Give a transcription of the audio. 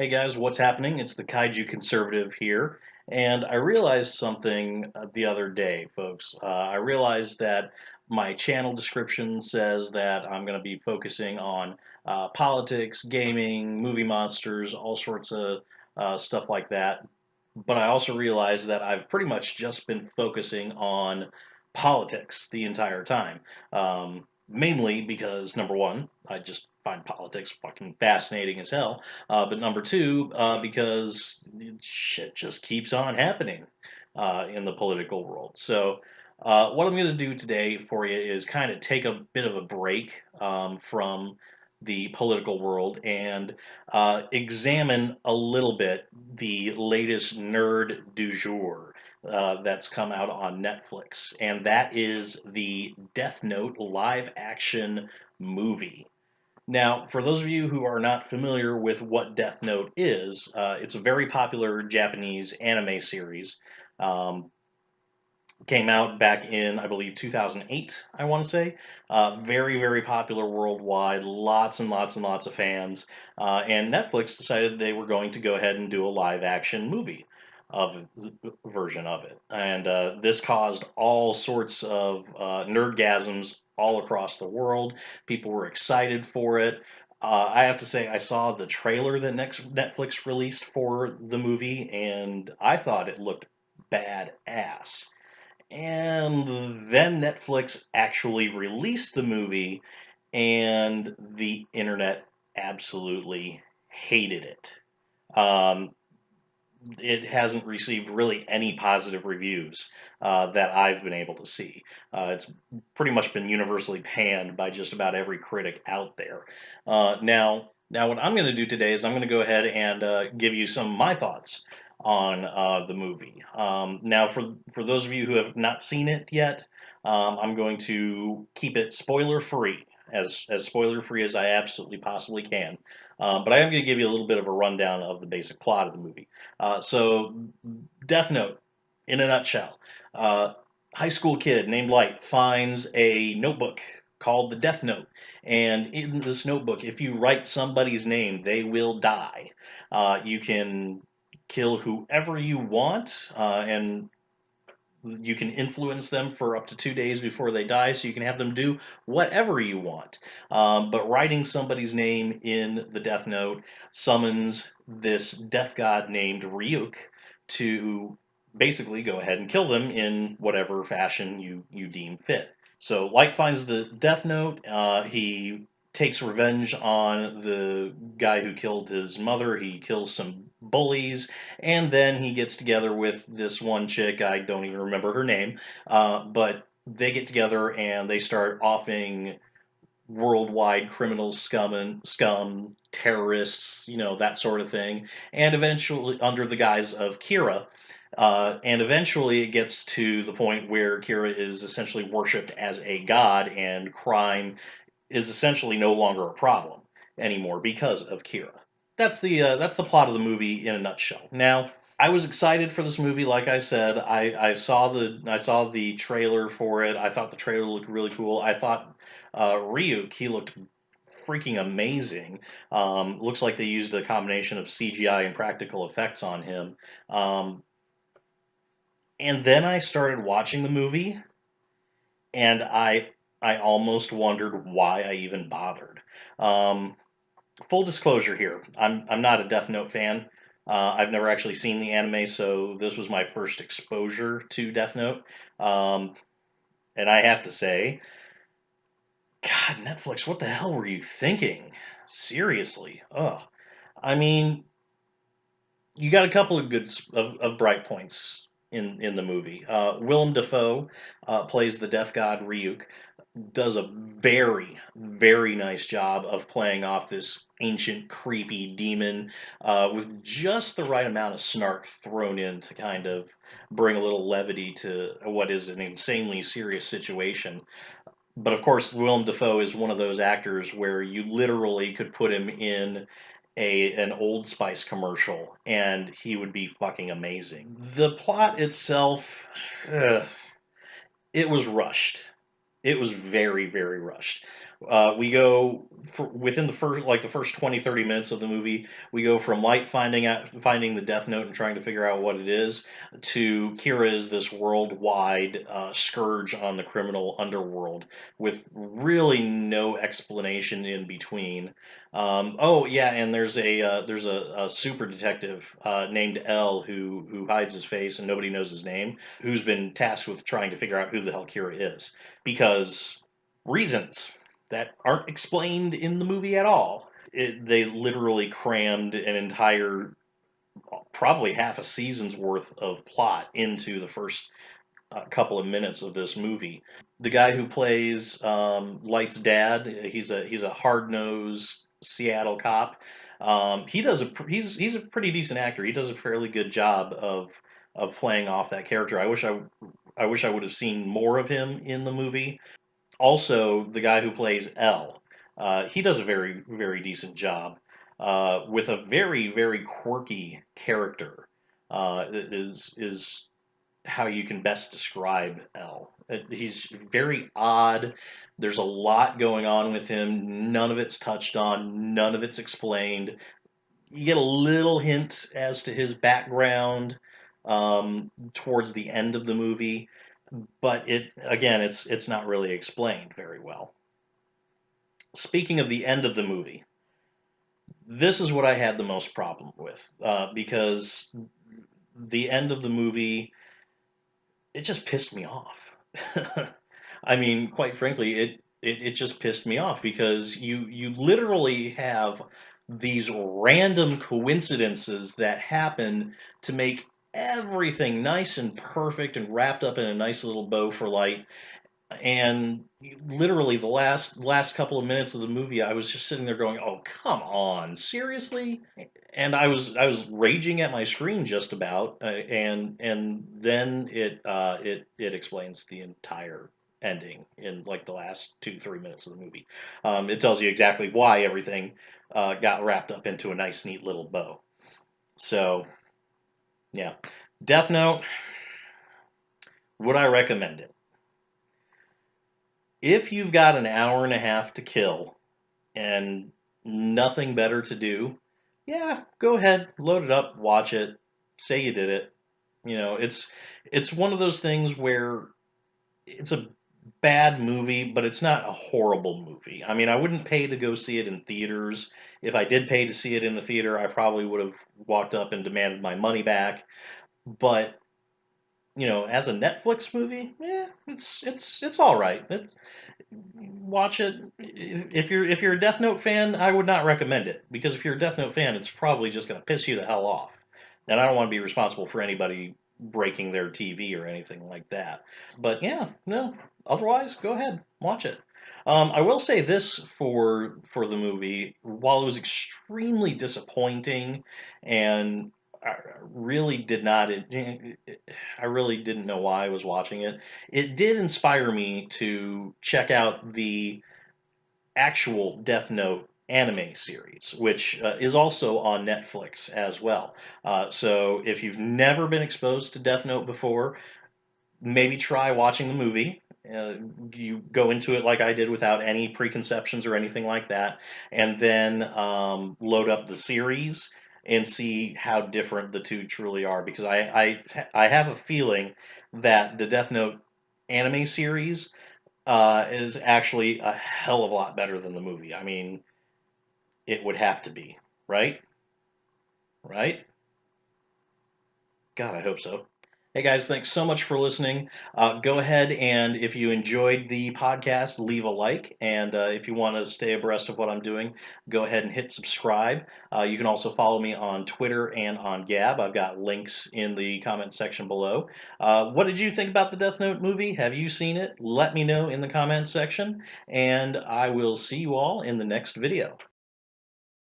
Hey guys, what's happening? It's the Kaiju Conservative here, and I realized something the other day, folks. I realized that my channel description says that I'm going to be focusing on politics, gaming, movie monsters, all sorts of stuff like that. But I also realized that I've pretty much just been focusing on politics the entire time. Mainly because, number one, I just find politics fucking fascinating as hell. But number two, because shit just keeps on happening in the political world. So, what I'm going to do today for you is kind of take a bit of a break from the political world and examine a little bit the latest nerd du jour. That's come out on Netflix, and that is the Death Note live action movie. Now, for those of you who are not familiar with what Death Note is, it's a very popular Japanese anime series. Um, Came out back in, I believe, 2008, I want to say. Very, very popular worldwide, lots and lots and lots of fans. And Netflix decided they were going to go ahead and do a live action movie of version of it. And this caused all sorts of nerdgasms all across the world. People were excited for it. I have to say, I saw the trailer that Netflix released for the movie, and I thought it looked badass. And then Netflix actually released the movie, and the internet absolutely hated it. Um, it hasn't received really any positive reviews that I've been able to see. It's pretty much been universally panned by just about every critic out there. Now, what I'm going to do today is I'm going to go ahead and give you some of my thoughts on the movie. Now, for those of you who have not seen it yet, I'm going to keep it spoiler free, as spoiler free as I absolutely possibly can. But I am going to give you a little bit of a rundown of the basic plot of the movie. So, Death Note, in a nutshell, uh, high school kid named Light finds a notebook called the Death Note, and in this notebook, if you write somebody's name, they will die. You can kill whoever you want, and you can influence them for up to 2 days before they die, so you can have them do whatever you want. But writing somebody's name in the Death Note summons this death god named Ryuk to basically go ahead and kill them in whatever fashion you deem fit. So Light finds the Death Note. He takes revenge on the guy who killed his mother. He kills some bullies, and then he gets together with this one chick. I don't even remember her name, but they get together and they start offing worldwide criminals, scum, terrorists, that sort of thing. And eventually, under the guise of Kira, and eventually it gets to the point where Kira is essentially worshipped as a god, and crime is essentially no longer a problem anymore because of Kira. That's the plot of the movie in a nutshell. Now, I was excited for this movie. Like I said, I saw the trailer for it. I thought the trailer looked really cool. I thought Ryuk, he looked freaking amazing. Looks like they used a combination of CGI and practical effects on him. Um, and then I started watching the movie, and I almost wondered why I even bothered. Um, Full disclosure here, I'm not a Death Note fan. I've never actually seen the anime, so this was my first exposure to Death Note. Um, and I have to say, God, Netflix, what the hell were you thinking? Seriously, ugh. I mean, you got a couple of of bright points in the movie. Willem Dafoe plays the Death God Ryuk, does a very, very nice job of playing off this ancient, creepy demon with just the right amount of snark thrown in to kind of bring a little levity to what is an insanely serious situation. But of course, Willem Dafoe is one of those actors where you literally could put him in an Old Spice commercial and he would be fucking amazing. The plot itself, ugh, it was rushed. It was very, very rushed. We go within the first 20, 30 minutes of the movie, we go from Light finding the Death Note and trying to figure out what it is, to Kira is this worldwide scourge on the criminal underworld with really no explanation in between. Oh yeah, and there's a super detective named L who hides his face and nobody knows his name, who's been tasked with trying to figure out who the hell Kira is because reasons that aren't explained in the movie at all. They literally crammed an entire, probably half a season's worth of plot into the first couple of minutes of this movie. The guy who plays Light's dad, he's a hard nosed Seattle cop. He's a pretty decent actor. He does a fairly good job of playing off that character. I wish I would have seen more of him in the movie. Also, the guy who plays L, he does a very, very decent job with a very, very quirky character. Is how you can best describe L. He's very odd. There's a lot going on with him. None of it's touched on. None of it's explained. You get a little hint as to his background towards the end of the movie, but it's not really explained very well. Speaking of the end of the movie, this is what I had the most problem with because the end of the movie, it just pissed me off. I mean, quite frankly, it just pissed me off because you literally have these random coincidences that happen to make everything nice and perfect and wrapped up in a nice little bow for Light. And literally the last couple of minutes of the movie, I was just sitting there going, "Oh, come on, seriously?" And I was raging at my screen just about, and then it explains the entire ending in like the last 2 3 minutes of the movie. It tells you exactly why everything got wrapped up into a nice, neat little bow. So yeah, Death Note. Would I recommend it? If you've got an hour and a half to kill and nothing better to do, yeah, go ahead, load it up, watch it, say you did it. It's one of those things where it's a bad movie, but it's not a horrible movie. I mean, I wouldn't pay to go see it in theaters. If I did pay to see it in the theater, I probably would have walked up and demanded my money back. But as a Netflix movie, yeah, it's all right. Watch it. If you're a Death Note fan, I would not recommend it because if you're a Death Note fan, it's probably just going to piss you the hell off. And I don't want to be responsible for anybody breaking their TV or anything like that. But yeah, no. Otherwise, go ahead, watch it. I will say this for the movie: while it was extremely disappointing, and I really did not, I really didn't know why I was watching it. It did inspire me to check out the actual Death Note anime series, which is also on Netflix as well. So if you've never been exposed to Death Note before, maybe try watching the movie. You go into it like I did without any preconceptions or anything like that, and then load up the series and see how different the two truly are. Because I have a feeling that the Death Note anime series is actually a hell of a lot better than the movie. I mean, it would have to be, right? Right? God, I hope so. Hey guys, thanks so much for listening. Go ahead and if you enjoyed the podcast, leave a like. And if you want to stay abreast of what I'm doing, go ahead and hit subscribe. You can also follow me on Twitter and on Gab. I've got links in the comment section below. What did you think about the Death Note movie? Have you seen it? Let me know in the comment section. And I will see you all in the next video.